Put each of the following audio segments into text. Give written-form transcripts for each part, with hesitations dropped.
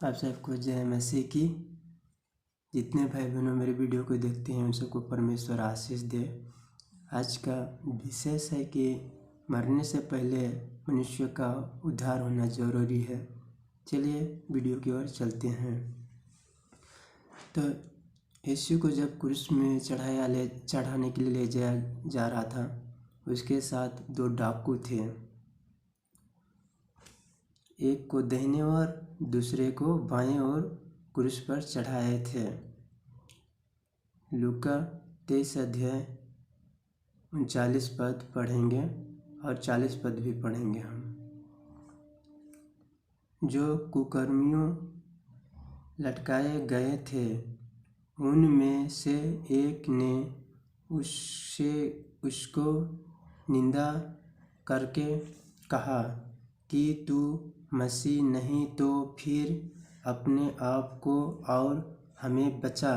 आप सबको जय मसीह की। जितने भाई बहनों मेरे वीडियो को देखते हैं उन सबको परमेश्वर आशीष दे। आज का विशेष है कि मरने से पहले मनुष्य का उद्धार होना जरूरी है। चलिए वीडियो की ओर चलते हैं। तो यीशु को जब क्रूस में चढ़ाने के लिए ले जाया जा रहा था, उसके साथ दो डाकू थे, एक को दाहिने ओर दूसरे को बाएं ओर क्रूस पर चढ़ाए थे। लूका 23 अध्याय 39 पद पढ़ेंगे और 40 पद भी पढ़ेंगे हम। जो कुकर्मियों लटकाए गए थे उनमें से एक ने उसको निंदा करके कहा कि तू मसीह नहीं तो फिर अपने आप को और हमें बचा।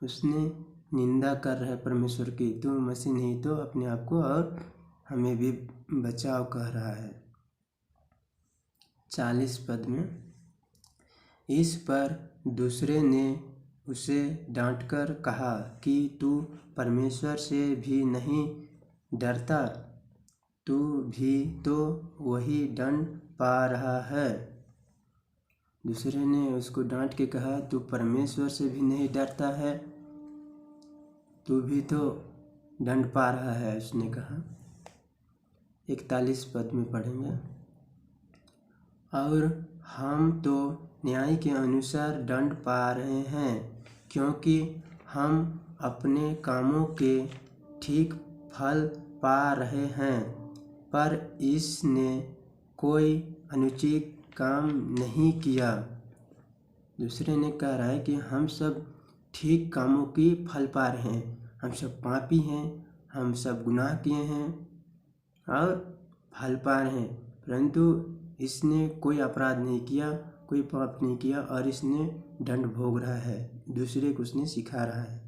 उसने निंदा कर रहा है परमेश्वर की, तू मसीह नहीं तो अपने आप को और हमें भी बचाओ कह रहा है। 40 पद में, इस पर दूसरे ने उसे डांटकर कहा कि तू परमेश्वर से भी नहीं डरता, तू भी तो वही दंड पा रहा है। दूसरे ने उसको डांट के कहा तू परमेश्वर से भी नहीं डरता है, तू भी तो दंड पा रहा है, उसने कहा। 41 पद में पढ़ेंगे, और हम तो न्याय के अनुसार दंड पा रहे हैं, क्योंकि हम अपने कामों के ठीक फल पा रहे हैं, पर इसने कोई अनुचित काम नहीं किया। दूसरे ने कह रहा है कि हम सब ठीक कामों की फल पा रहे हैं, हम सब पापी हैं, हम सब गुनाह किए हैं और फल पा रहे हैं, परंतु इसने कोई अपराध नहीं किया, कोई पाप नहीं किया और इसने दंड भोग रहा है, दूसरे को उसने सिखा रहा है।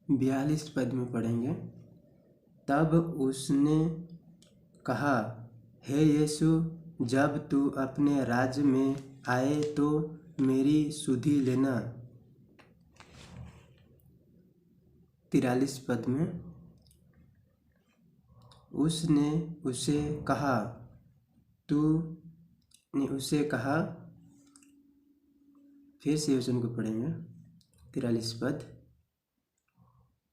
42 पद में पढ़ेंगे, तब उसने कहा, हे यीशु, जब तू अपने राज्य में आए तो मेरी सुधि लेना। 43 पद में, उसने उसे कहा, फिर से वचन को पढ़ेंगे। 43 पद,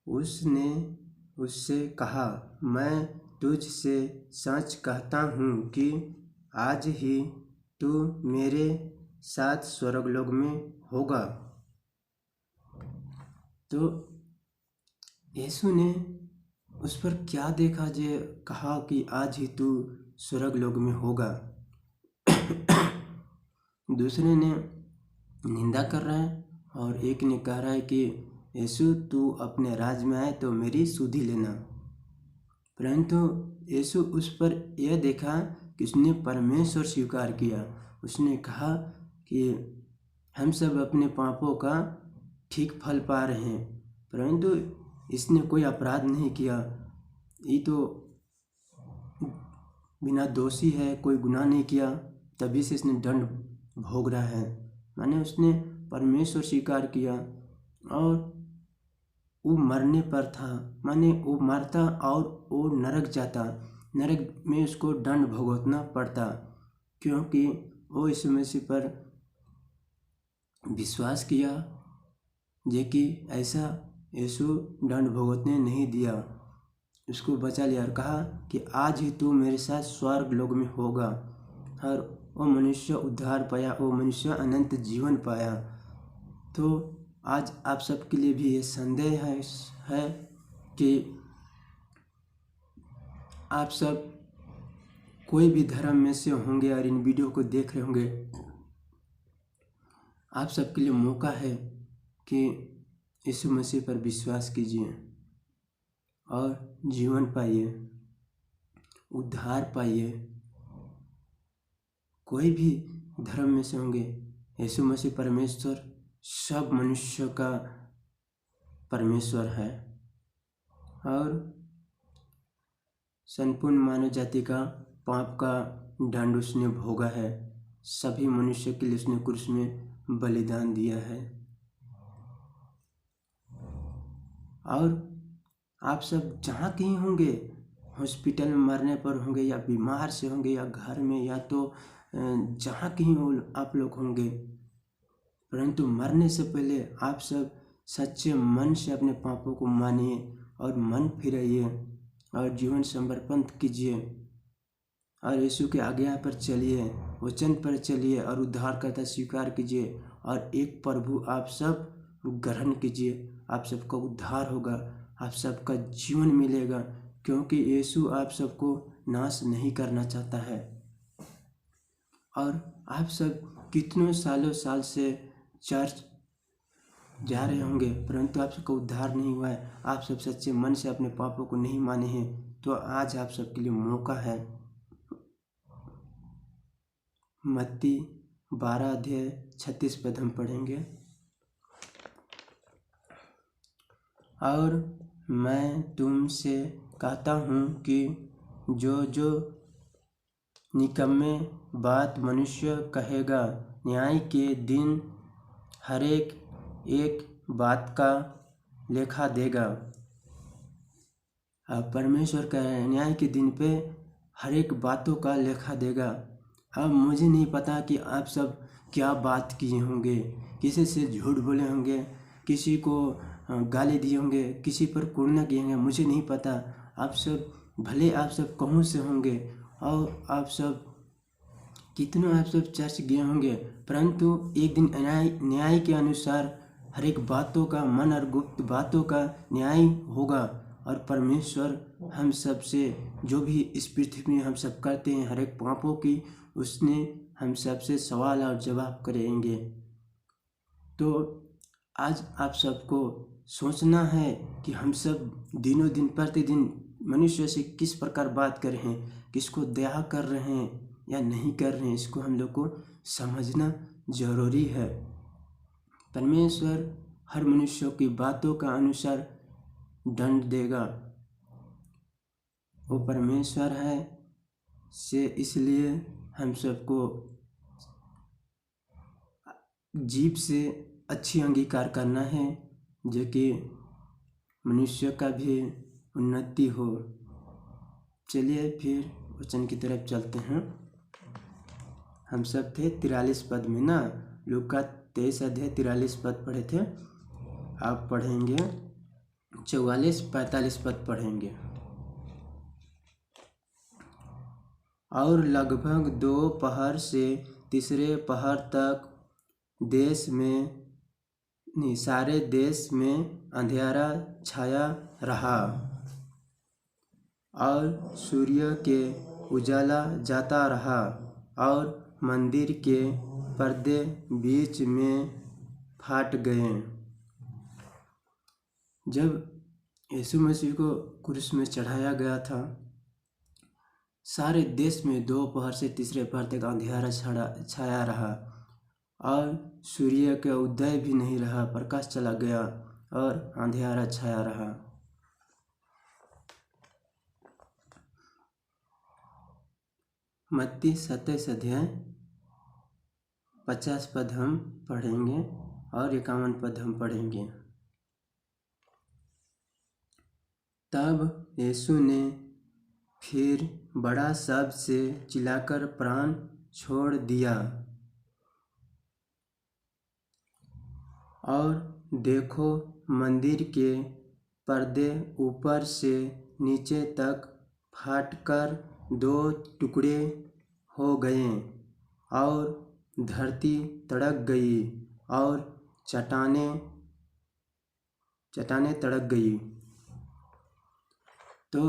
उसने उससे कहा, मैं तुझसे सच कहता हूँ कि आज ही तू मेरे साथ स्वर्गलोक में होगा। तो यीशु ने उस पर क्या देखा जे कहा कि आज ही तू स्वर्गलोक में होगा। दूसरे ने निंदा कर रहा है और एक ने कह रहा है कि यीशु तू अपने राज्य में आए तो मेरी सुधि लेना। परंतु यीशु उस पर यह देखा कि उसने परमेश्वर स्वीकार किया। उसने कहा कि हम सब अपने पापों का ठीक फल पा रहे हैं, परंतु इसने कोई अपराध नहीं किया, ये तो बिना दोषी है, कोई गुनाह नहीं किया, तभी से इसने दंड भोग रहा है। माने उसने परमेश्वर स्वीकार किया और वो मरने पर था, माने वो मरता और वो नरक जाता, नरक में उसको दंड भुगतना पड़ता, क्योंकि वो यीशु मसीह पर विश्वास किया, जे कि ऐसा यीशु दंड भुगतने नहीं दिया, उसको बचा लिया और कहा कि आज ही तू मेरे साथ स्वर्ग लोक में होगा। और वो मनुष्य उद्धार पाया, वो मनुष्य अनंत जीवन पाया। तो आज आप सबके लिए भी ये संदेह है कि आप सब कोई भी धर्म में से होंगे और इन वीडियो को देख रहे होंगे, आप सबके लिए मौका है कि यीशु मसीह पर विश्वास कीजिए और जीवन पाइए, उद्धार पाइए। कोई भी धर्म में से होंगे, यीशु मसीह परमेश्वर सब मनुष्य का परमेश्वर है और संपूर्ण मानव जाति का पाप का दंड उसने भोगा है, सभी मनुष्य के लिए उसने क्रूस में बलिदान दिया है। और आप सब जहाँ कहीं होंगे, हॉस्पिटल में मरने पर होंगे या बीमार से होंगे या घर में या तो जहाँ कहीं हो आप लोग होंगे, परंतु मरने से पहले आप सब सच्चे मन से अपने पापों को मानिए और मन फिराइए और जीवन समर्पण कीजिए और यीशु के आज्ञा पर चलिए, वचन पर चलिए और उद्धारकर्ता स्वीकार कीजिए और एक प्रभु आप सब ग्रहण कीजिए। आप सबका उद्धार होगा, आप सबका जीवन मिलेगा, क्योंकि यीशु आप सबको नाश नहीं करना चाहता है। और आप सब कितनों साल से चर्च जा रहे होंगे परंतु आप सबका उद्धार नहीं हुआ है, आप सब सच्चे मन से अपने पापों को नहीं माने हैं, तो आज आप सबके लिए मौका है। मत्ती 12 अध्याय 36 पद हम पढ़ेंगे। और मैं तुमसे कहता हूँ कि जो निकम्मे बात मनुष्य कहेगा, न्याय के दिन हरेक एक बात का लेखा देगा। परमेश्वर का न्याय के दिन पे हर एक बातों का लेखा देगा। अब मुझे नहीं पता कि आप सब क्या बात किए होंगे, किसी से झूठ बोले होंगे, किसी को गाली दिए होंगे, किसी पर कुड़ना किए होंगे, मुझे नहीं पता। आप सब भले आप सब कहूँ से होंगे और आप सब कितनों आप सब चर्च गए होंगे, परंतु एक दिन न्याय के अनुसार हर एक बातों का, मन और गुप्त बातों का न्याय होगा और परमेश्वर हम सब से जो भी इस पृथ्वी में हम सब करते हैं हर एक पापों की, उसने हम सब से सवाल और जवाब करेंगे। तो आज आप सबको सोचना है कि हम सब दिनों दिन प्रतिदिन मनुष्य से किस प्रकार बात कर रहे हैं, किसको दया कर रहे हैं या नहीं कर रहे हैं, इसको हम लोग को समझना जरूरी है। परमेश्वर हर मनुष्य की बातों का अनुसार दंड देगा। वो परमेश्वर है से इसलिए हम सबको जीभ से अच्छी अंगीकार करना है, जो कि मनुष्य का भी उन्नति हो। चलिए फिर वचन की तरफ चलते हैं। हम सब थे 43 पद में ना, लूका 23 अध्याय 43 पद पढ़े थे। आप पढ़ेंगे 44-45 पद पढ़ेंगे। और लगभग 2 पहर से तीसरे पहर तक सारे देश में अंधेरा छाया रहा और सूर्य के उजाला जाता रहा और मंदिर के पर्दे बीच में फाट गए। जब यीशु मसीह को क्रूस में चढ़ाया गया था, सारे देश में 2 पहर से तीसरे पहर तक अंधेरा छाया रहा और सूर्य का उदय भी नहीं रहा, प्रकाश चला गया और अंधेरा छाया रहा। मत्ती 27 अध्याय 50 पद हम पढ़ेंगे और 51 पद हम पढ़ेंगे। तब यीशु ने फिर बड़ा शब्द से चिल्लाकर प्राण छोड़ दिया और देखो, मंदिर के पर्दे ऊपर से नीचे तक फाटकर 2 टुकड़े हो गए और धरती तड़क गई और चट्टानें तड़क गई। तो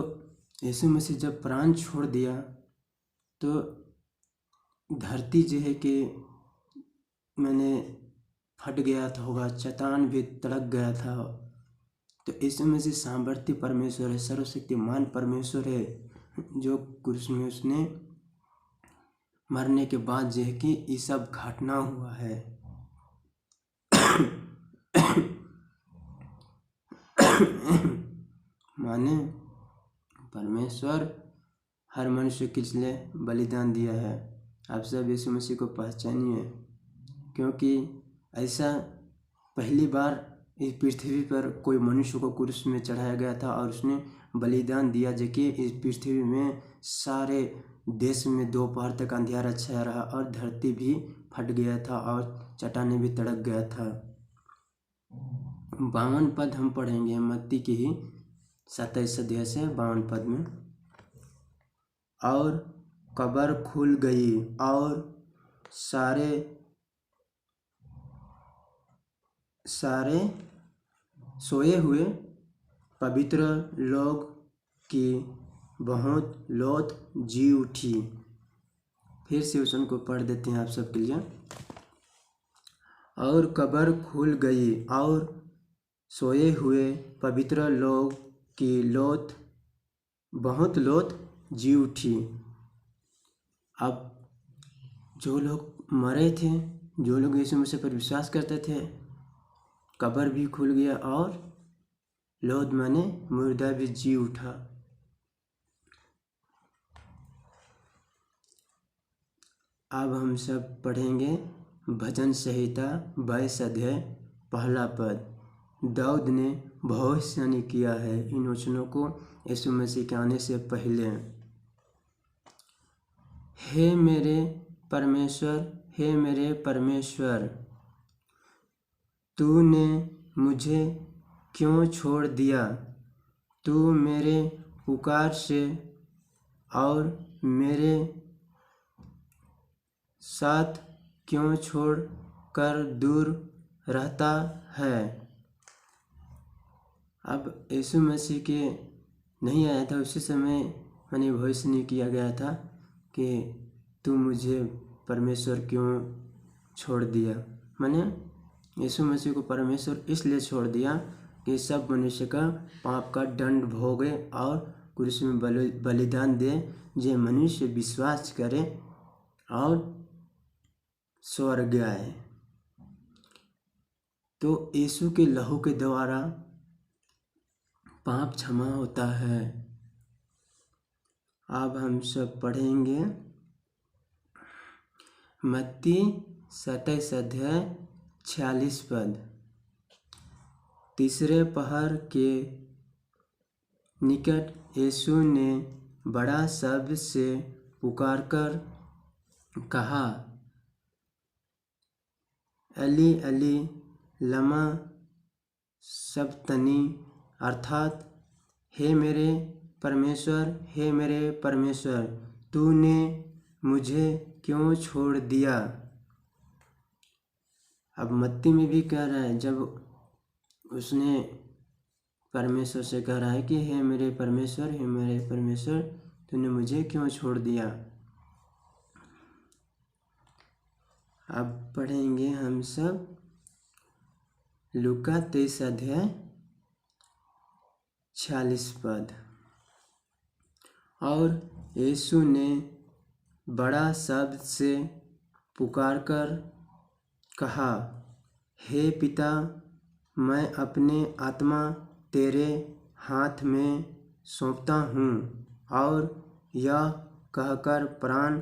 यीशु मसीह जब प्राण छोड़ दिया तो धरती जो है कि फट गया था होगा, चट्टान भी तड़क गया था। तो यीशु मसीह सामर्थ्य परमेश्वर है, सर्वशक्तिमान परमेश्वर है, जो क्रूस में उसने मरने के बाद जो है कि ये सब घटना हुआ है। माने परमेश्वर हर मनुष्य के लिए बलिदान दिया है आप सब यीशु मसीह को पहचानिए, क्योंकि ऐसा पहली बार इस पृथ्वी पर कोई मनुष्य को क्रूस में चढ़ाया गया था और उसने बलिदान दिया, जबकि इस पृथ्वी में सारे देश में दोपहर तक अंधियारा छाया रहा और धरती भी फट गया था और चट्टानें भी तड़क गया था। 52 पद हम पढ़ेंगे मत्ती की ही 27 अध्याय से 52 पद में। और कब्र खुल गई और सारे सोए हुए पवित्र लोग की बहुत लौट जी उठी। फिर से उनको पढ़ देते हैं आप सबके लिए। और कब्र खुल गई और सोए हुए पवित्र लोग की बहुत लौट जी उठी। अब जो लोग मरे थे, जो लोग यीशु मसीह पर विश्वास करते थे, कब्र भी खुल गया और लौट माने मुर्दा भी जी उठा। अब हम सब पढ़ेंगे भजन संहिता 22 अध्याय 1 पद। दाऊद ने भविष्यवाणी किया है इन वचनों को यीशु मसीह के आने से पहले। हे मेरे परमेश्वर, तूने मुझे क्यों छोड़ दिया? तू मेरे पुकार से और मेरे साथ क्यों छोड़ कर दूर रहता है? अब यीशु मसीह के नहीं आया था उसी समय मैंने भविष्यवाणी किया गया था कि तू मुझे परमेश्वर क्यों छोड़ दिया। मैंने यीशु मसीह को परमेश्वर इसलिए छोड़ दिया कि सब मनुष्य का पाप का दंड भोगे और क्रूस में बलिदान दे, जो मनुष्य विश्वास करे और स्वर्ग आए। तो यीशु के लहू के द्वारा पाप क्षमा होता है। अब हम सब पढ़ेंगे मत्ती 27 अध्याय 46 पद। तीसरे पहर के निकट यीशु ने बड़ा शब्द से पुकारकर कहा, एली एली लमा सबक्तनी, अर्थात हे मेरे परमेश्वर, तूने मुझे क्यों छोड़ दिया? अब मत्ती में भी कह रहा है, जब उसने परमेश्वर से कह रहा है कि हे मेरे परमेश्वर, तूने मुझे क्यों छोड़ दिया? अब पढ़ेंगे हम सब लूका 23 अध्याय 46 पद। और यीशु ने बड़ा शब्द से पुकारकर कहा, हे पिता, मैं अपने आत्मा तेरे हाथ में सौंपता हूँ। और यह कहकर प्राण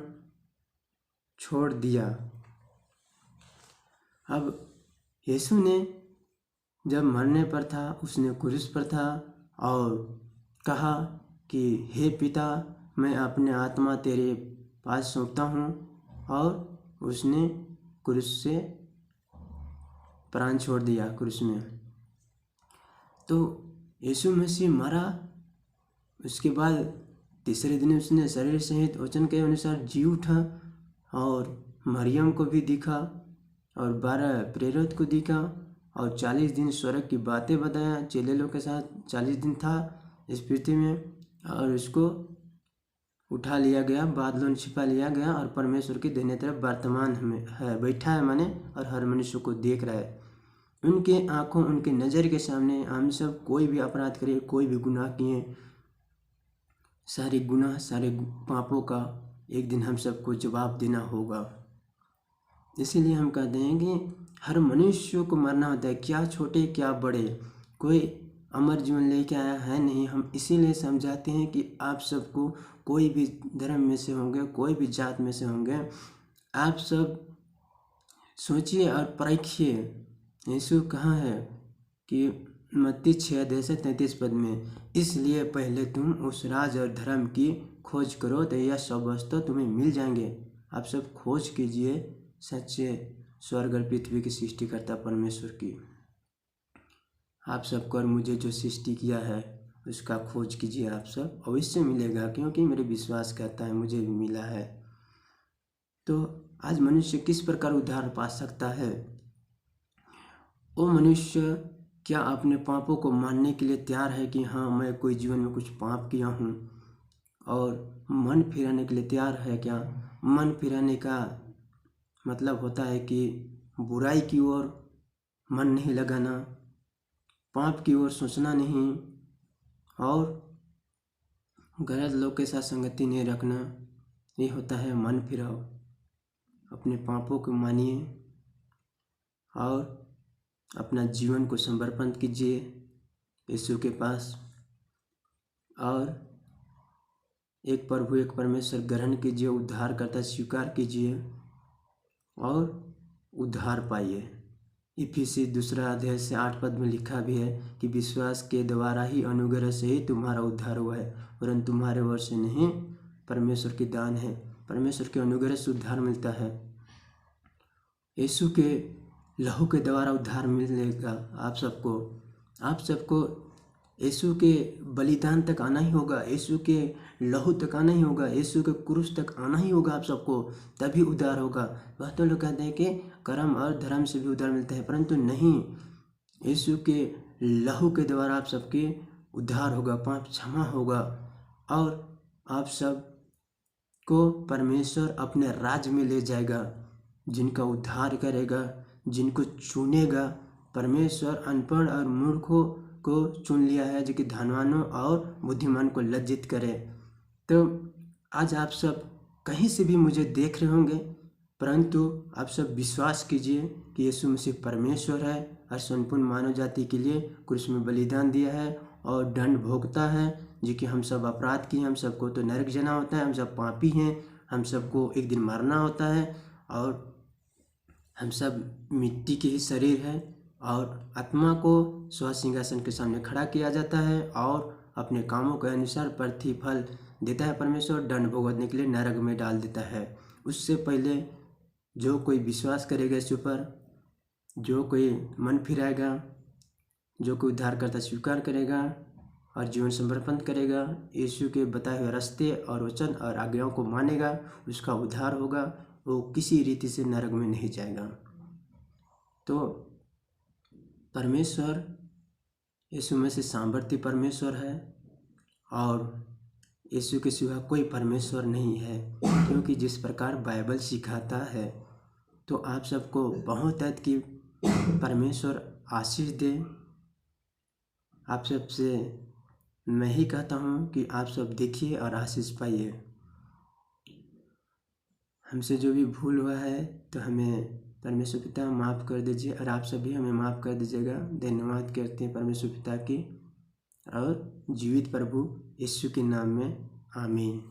छोड़ दिया। अब यीशु ने जब मरने पर था, उसने क्रूस पर था और कहा कि हे पिता, मैं अपने आत्मा तेरे पास सौंपता हूँ, और उसने क्रूस से प्राण छोड़ दिया क्रूस में। तो यीशु मसीह मरा, उसके बाद तीसरे दिन उसने शरीर सहित वचन के अनुसार जी उठा और मरियम को भी दिखा और 12 प्रेरित को दिखा और 40 दिन स्वर्ग की बातें बताया। चेले लोग के साथ 40 दिन था इस पृथ्वी में और उसको उठा लिया गया, बादलों में छिपा लिया गया और परमेश्वर की दाहिने तरफ वर्तमान में है, बैठा है माने, और हर मनुष्य को देख रहा है। उनके आंखों, उनके नज़र के सामने हम सब कोई भी अपराध करे, कोई भी गुनाह किए, सारे गुनाह, सारे पापों का एक दिन हम सबको जवाब देना होगा। इसीलिए हम कहते हैं कि हर मनुष्य को मरना होता है, क्या छोटे क्या बड़े। कोई अमर जीवन लेके आया है नहीं। हम इसीलिए समझाते हैं कि आप सबको, कोई भी धर्म में से होंगे, कोई भी जात में से होंगे, आप सब सोचिए और परखिए यीशु कहाँ है कि मत्ती 6:33 में, इसलिए पहले तुम उस राज और धर्म की खोज करो तो यह सब वस्तु तुम्हें मिल जाएंगे। आप सब खोज कीजिए सच्चे स्वर्ग और पृथ्वी की सृष्टिकर्ता परमेश्वर की। आप सबको और मुझे जो सृष्टि किया है उसका खोज कीजिए। आप सब अवश्य मिलेगा, क्योंकि मेरे विश्वास कहता है मुझे भी मिला है। तो आज मनुष्य किस प्रकार उद्धार पा सकता है? वो मनुष्य क्या अपने पापों को मानने के लिए तैयार है कि हाँ मैं कोई जीवन में कुछ पाप किया हूँ, और मन फिराने के लिए तैयार है क्या? मन फिराने का मतलब होता है कि बुराई की ओर मन नहीं लगाना, पाप की ओर सोचना नहीं, और गलत लोग के साथ संगति नहीं रखना। ये होता है मन फिराव। अपने पापों को मानिए और अपना जीवन को समर्पण कीजिए यीशु के पास, और एक प्रभु एक परमेश्वर ग्रहण कीजिए, उद्धार करता स्वीकार कीजिए और उद्धार पाइए। इफिसी 2:8 में लिखा भी है कि विश्वास के द्वारा ही अनुग्रह से ही तुम्हारा उद्धार हुआ है, परंतु तुम्हारे ओर से नहीं, परमेश्वर की दान है। परमेश्वर के अनुग्रह से उद्धार मिलता है। यीशु के लहू के द्वारा उद्धार मिलेगा आप सबको यीशु के बलिदान तक आना ही होगा, यीशु के लहू तक आना ही होगा, यीशु के क्रूस तक आना ही होगा आप सबको, तभी उद्धार होगा। वह तो लोग कहते हैं कि कर्म और धर्म से भी उद्धार मिलता है, परंतु नहीं, यीशु के लहू के द्वारा आप सबके उद्धार होगा, पाप क्षमा होगा, और आप सब को परमेश्वर अपने राज्य में ले जाएगा। जिनका उद्धार करेगा, जिनको चुनेगा, परमेश्वर अनपढ़ और मूर्खों को चुन लिया है, जो कि धनवानों और बुद्धिमान को लज्जित करे। तो आज आप सब कहीं से भी मुझे देख रहे होंगे, परंतु आप सब विश्वास कीजिए कि यीशु मसीह परमेश्वर है और संपूर्ण मानव जाति के लिए क्रूस में बलिदान दिया है और दंड भोगता है, जो कि हम सब अपराध किए, हम सबको तो नरक जाना होता है, हम सब पापी हैं, हम सबको एक दिन मरना होता है, और हम सब मिट्टी के ही शरीर है, और आत्मा को स्व सिंहासन के सामने खड़ा किया जाता है और अपने कामों के अनुसार प्रतिफल देता है परमेश्वर, दंड भुगतने के लिए नरक में डाल देता है। उससे पहले जो कोई विश्वास करेगा इस ऊपर, जो कोई मन फिराएगा, जो कोई उद्धार करता स्वीकार करेगा और जीवन समर्पण करेगा, यीशु के बताए हुए रास्ते और वचन और आज्ञाओं को मानेगा, उसका उद्धार होगा, वो किसी रीति से नरक में नहीं जाएगा। तो परमेश्वर यीशु में से सामर्थ्य परमेश्वर है, और यीशु के सिवा कोई परमेश्वर नहीं है, क्योंकि जिस प्रकार बाइबल सिखाता है। तो आप सबको बहुत है कि परमेश्वर आशीष दे। आप सबसे मैं ही कहता हूँ कि आप सब देखिए और आशीष पाइए। हमसे जो भी भूल हुआ है तो हमें परमेश्वर पिता माफ़ कर दीजिए, और आप सभी हमें माफ़ कर दीजिएगा। धन्यवाद करते हैं परमेश्वर पिता की, और जीवित प्रभु यीशु के नाम में आमीन।